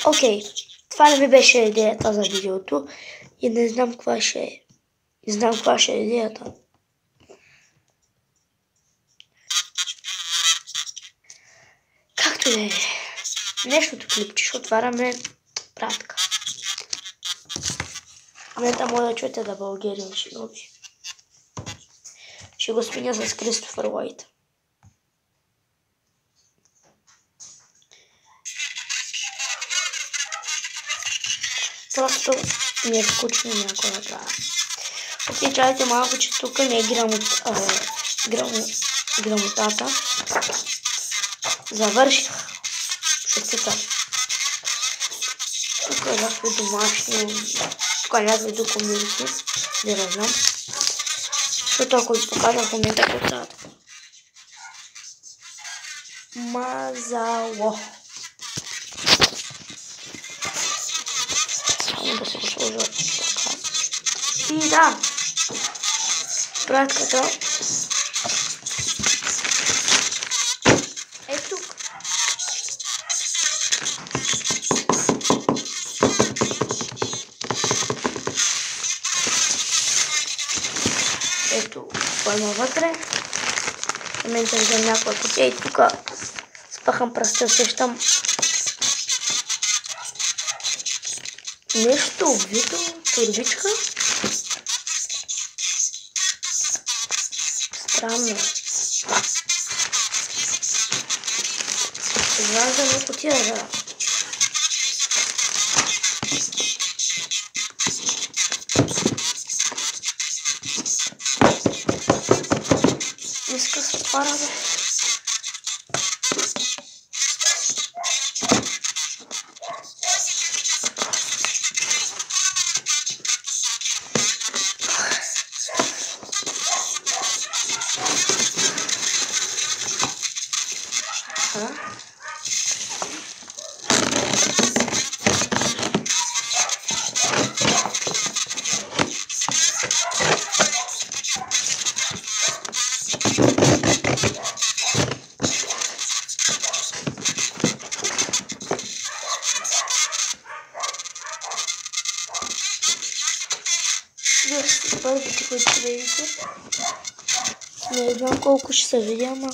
Окей, това не ми беше идеята за видеото и не знам каква ще е. Не знам каква ще е идеята. Както да е. Нещото клипче ще отваряме пратка. В момента може да чуете да Българин ще нови. Ще го сменя с Кристофър Уайт. Просто ми е скучно някой да правя. Окей, чайте малко, че тук ми е грамотата. Завърших шестица. Тук е някакви домашни, тук е някакви документи, не знам. Защото ако ви покажа в момента какво става. Мазало. Само да се го сложа така. И да, пратката е тук. Ето, това има вътре. В момента взем някаква кутия и тук спахам пръста, усещам нещо обвито, турбичка. Странно. Изваждаме кутия за... Иска се отваря, бе. Първите, които ще видите. Не знам колко ще се видя, ама...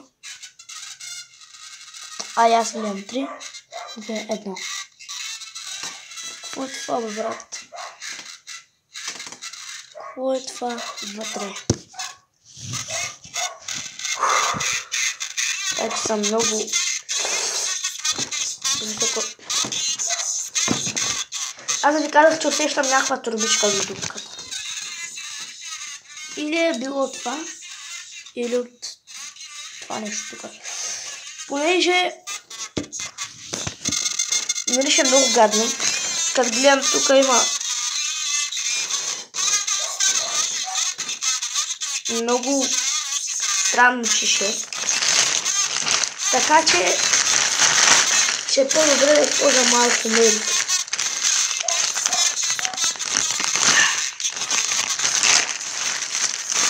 Аз видям 3, 2, 1. Какво е това, бе, брат? Какво е това вътре? Ето са много... Аз да ви казах, че усещам някаква турбичка до дупката. Или е било това, или от това нещо тук. Понеже мирише много гадно. Като гледам, тук има много странно шише. Така че ще е по-добре да използвам малко мери.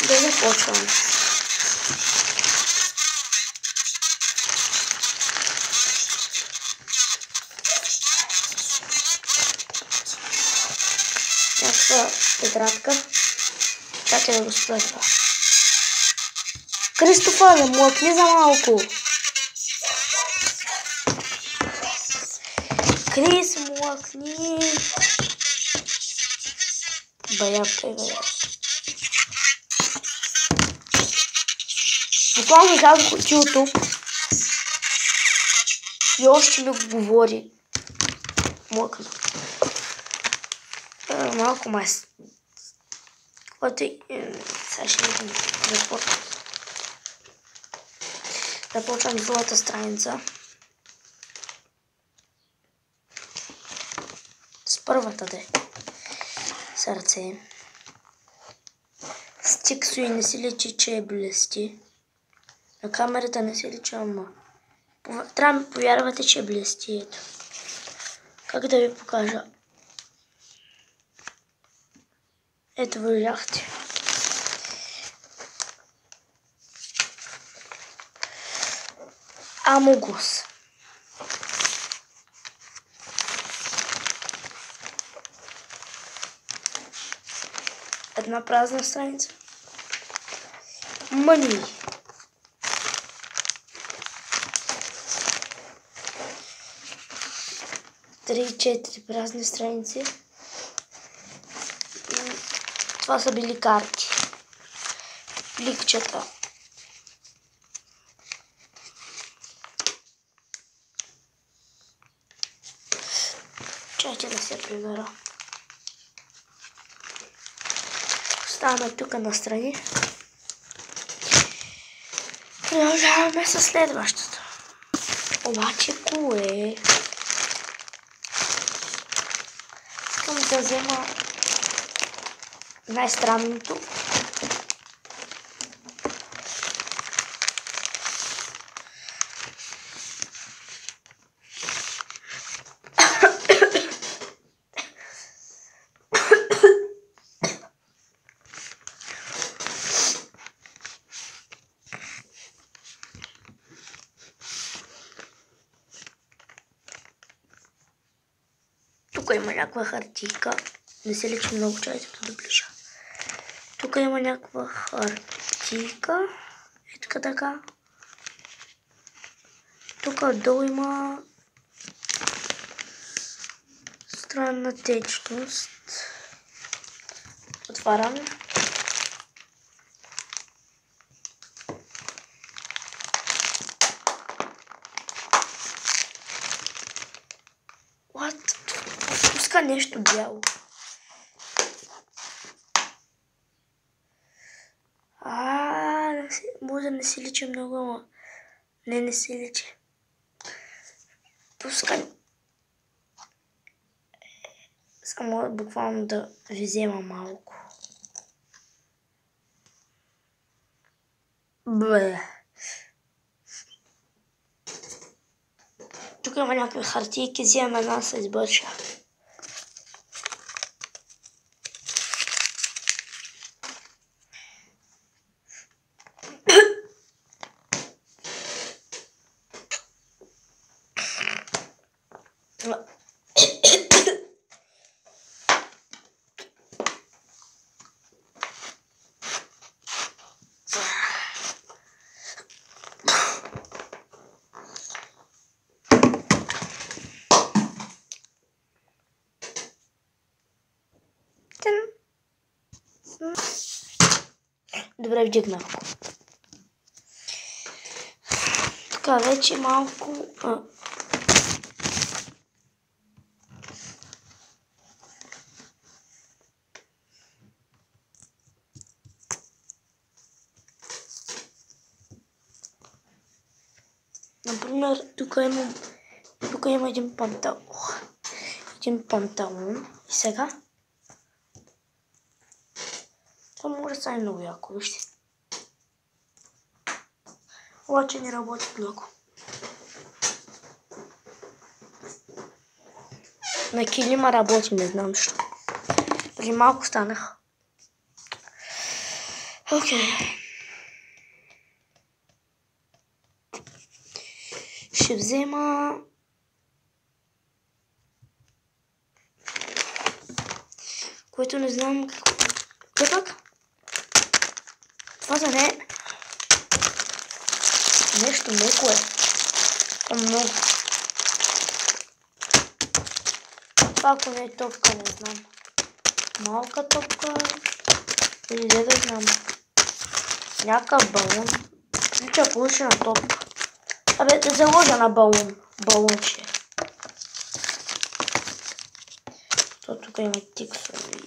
Да започвам. Някаква тетрадка. Чакай да го спра това. Кристофър, не млъкни за малко. Крис, млъкни. Баябка е, бая. Буквално излязох от YouTube и още ми говори. Млъкна. Малко мас. Сега ще видим. Започвам другата страница. С първата де. Сърце. Стиксо и не си личи, че е блести. На камерата не се лича, ама. Трябва да ми повярвате, че е блести. Ето. Как да ви покажа? Ето, видяхте. Амогус. Една празна страница. Мъни. Три, четири празни страници. Това са били карти. Пликчета. Чайте да се прибера. Оставаме тук настрани. Продължаваме със следващото. Обаче кое? Искам да взема най-странното. Тук има някаква хартийка. Не се личи много, чайте да доближа. Тук има някаква хартийка. Ето така. Тук отдолу има странна течност. Отваряме. What? Пуска нещо бяло. Може да не си личи много, ама не си личи. Пуска. Само буквално да ви взема малко. Бе. Тук има някакви хартийки, вземам една с избърша. Добре, вдигнах. Така, вече малко... Например, тук има един панталон. И сега... Това може да стане много яко, вижте. Обаче не работи много. На килима работи, не знам защо. Преди малко станах. Окей. Ще взема... Което не знам какво... Кое пак? Това за не... Нещо меко е. Много. Това ако не е топка, не знам. Малка топка. Или да знам. Някакъв балон. Лича получи на топка. Абе, да заложа на балонче. То тук има тиксови.